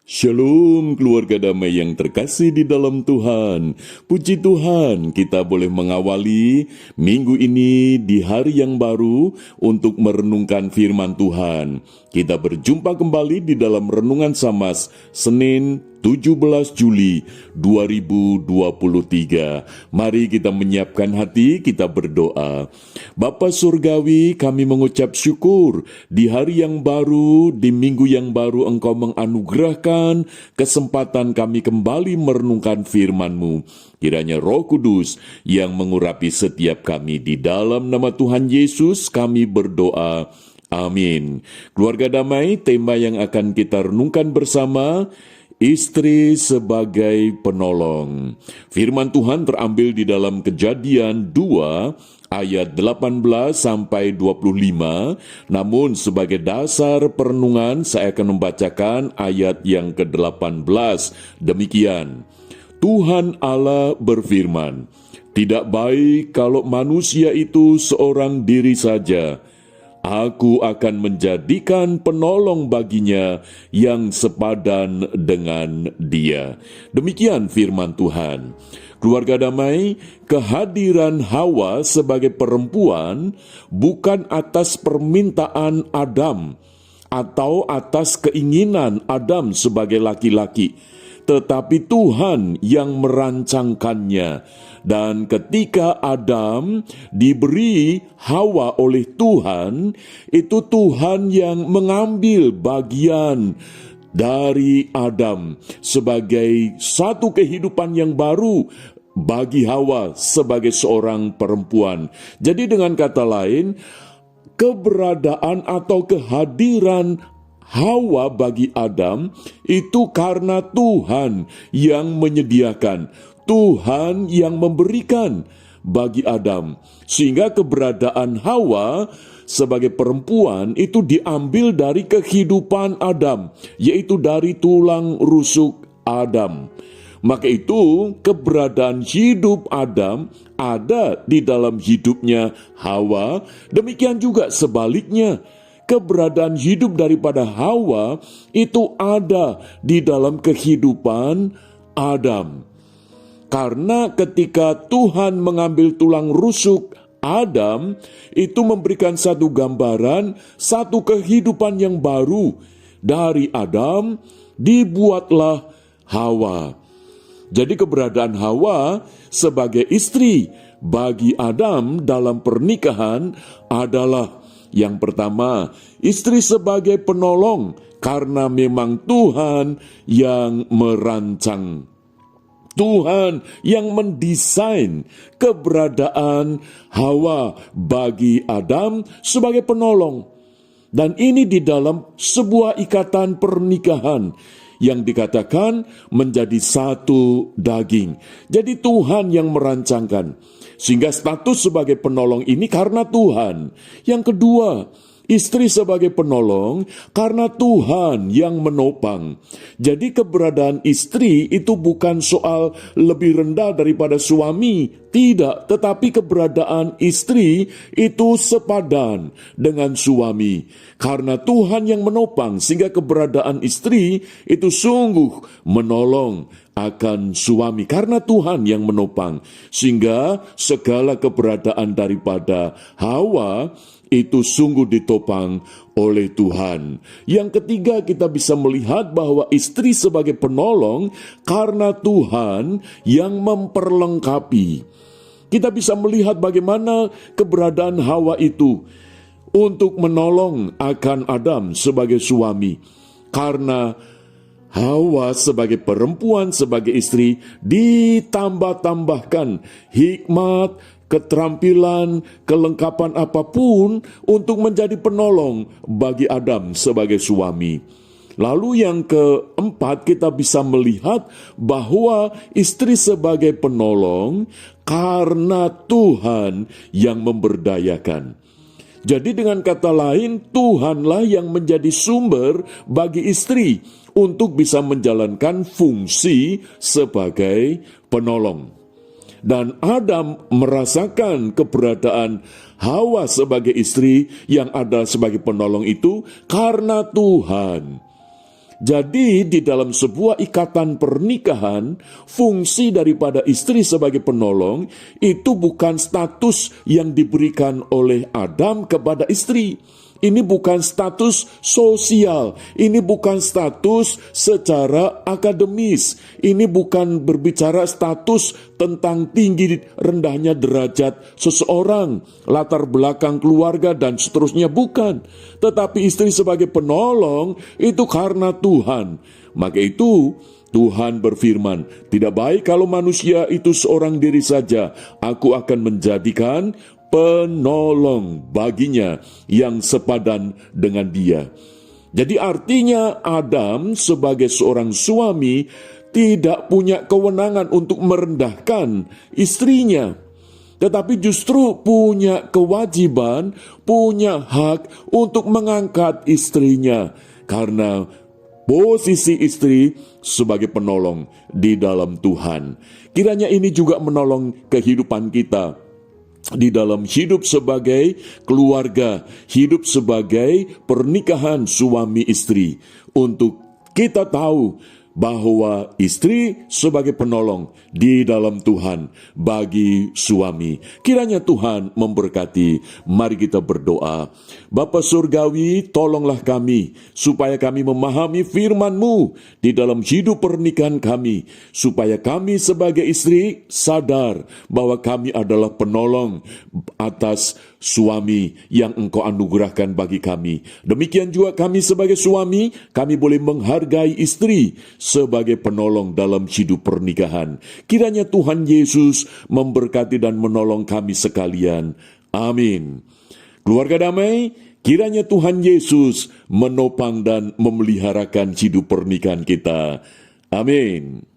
Shalom keluarga damai yang terkasih di dalam Tuhan. Puji Tuhan, kita boleh mengawali minggu ini di hari yang baru untuk merenungkan firman Tuhan. Kita berjumpa kembali di dalam Renungan Samas Senin 17 Juli 2023. Mari kita menyiapkan hati, kita berdoa. Bapa Surgawi, kami mengucap syukur di hari yang baru, di minggu yang baru Engkau menganugerahkan kesempatan kami kembali merenungkan firman-Mu. Kiranya Roh Kudus yang mengurapi setiap kami. Di dalam nama Tuhan Yesus kami berdoa. Amin. Keluarga damai, tema yang akan kita renungkan bersama, istri sebagai penolong. Firman Tuhan terambil di dalam Kejadian 2 ayat 18 sampai 25. Namun sebagai dasar perenungan saya akan membacakan ayat yang ke-18. Demikian. Tuhan Allah berfirman, "Tidak baik kalau manusia itu seorang diri saja. Aku akan menjadikan penolong baginya yang sepadan dengan dia." Demikian firman Tuhan. Keluarga damai, kehadiran Hawa sebagai perempuan bukan atas permintaan Adam atau atas keinginan Adam sebagai laki-laki, tetapi Tuhan yang merancangkannya. Dan ketika Adam diberi Hawa oleh Tuhan, itu Tuhan yang mengambil bagian dari Adam sebagai satu kehidupan yang baru bagi Hawa sebagai seorang perempuan. Jadi dengan kata lain, keberadaan atau kehadiran Hawa bagi Adam itu karena Tuhan yang menyediakan, Tuhan yang memberikan bagi Adam. Sehingga keberadaan Hawa sebagai perempuan itu diambil dari kehidupan Adam, yaitu dari tulang rusuk Adam. Maka itu keberadaan hidup Adam ada di dalam hidupnya Hawa, demikian juga sebaliknya. Keberadaan hidup daripada Hawa itu ada di dalam kehidupan Adam. Karena ketika Tuhan mengambil tulang rusuk Adam, itu memberikan satu gambaran, satu kehidupan yang baru. Dari Adam dibuatlah Hawa. Jadi keberadaan Hawa sebagai istri bagi Adam dalam pernikahan adalah yang pertama, istri sebagai penolong, karena memang Tuhan yang merancang. Tuhan yang mendesain keberadaan Hawa bagi Adam sebagai penolong. Dan ini di dalam sebuah ikatan pernikahan yang dikatakan menjadi satu daging. Jadi Tuhan yang merancangkan. Sehingga status sebagai penolong ini karena Tuhan. Yang kedua, istri sebagai penolong karena Tuhan yang menopang. Jadi keberadaan istri itu bukan soal lebih rendah daripada suami, tidak. Tetapi keberadaan istri itu sepadan dengan suami. Karena Tuhan yang menopang, sehingga keberadaan istri itu sungguh menolong akan suami. Karena Tuhan yang menopang, sehingga segala keberadaan daripada Hawa itu sungguh ditopang oleh Tuhan. Yang ketiga, kita bisa melihat bahwa istri sebagai penolong karena Tuhan yang memperlengkapi. Kita bisa melihat bagaimana keberadaan Hawa itu untuk menolong akan Adam sebagai suami. Karena Hawa sebagai perempuan, sebagai istri, ditambah-tambahkan hikmat, keterampilan, kelengkapan apapun untuk menjadi penolong bagi Adam sebagai suami. Lalu yang keempat, kita bisa melihat bahwa istri sebagai penolong karena Tuhan yang memberdayakan. Jadi dengan kata lain, Tuhanlah yang menjadi sumber bagi istri untuk bisa menjalankan fungsi sebagai penolong. Dan Adam merasakan keberadaan Hawa sebagai istri yang ada sebagai penolong itu karena Tuhan. Jadi di dalam sebuah ikatan pernikahan, fungsi daripada istri sebagai penolong itu bukan status yang diberikan oleh Adam kepada istri. Ini bukan status sosial, ini bukan status secara akademis, ini bukan berbicara status tentang tinggi rendahnya derajat seseorang, latar belakang keluarga dan seterusnya, bukan. Tetapi istri sebagai penolong itu karena Tuhan. Maka itu Tuhan berfirman, tidak baik kalau manusia itu seorang diri saja, aku akan menjadikan penolong baginya yang sepadan dengan dia. Jadi artinya Adam sebagai seorang suami tidak punya kewenangan untuk merendahkan istrinya, tetapi justru punya kewajiban, punya hak untuk mengangkat istrinya, karena posisi istri sebagai penolong di dalam Tuhan. Kiranya ini juga menolong kehidupan kita di dalam hidup sebagai keluarga, hidup sebagai pernikahan suami istri, untuk kita tahu bahwa istri sebagai penolong di dalam Tuhan bagi suami. Kiranya Tuhan memberkati. Mari kita berdoa. Bapa Surgawi, tolonglah kami supaya kami memahami firman-Mu di dalam hidup pernikahan kami, supaya kami sebagai istri sadar bahwa kami adalah penolong atas suami yang Engkau anugerahkan bagi kami. Demikian juga kami sebagai suami, kami boleh menghargai istri sebagai penolong dalam hidup pernikahan. Kiranya Tuhan Yesus memberkati dan menolong kami sekalian. Amin. Keluarga damai, kiranya Tuhan Yesus menopang dan memeliharakan hidup pernikahan kita. Amin.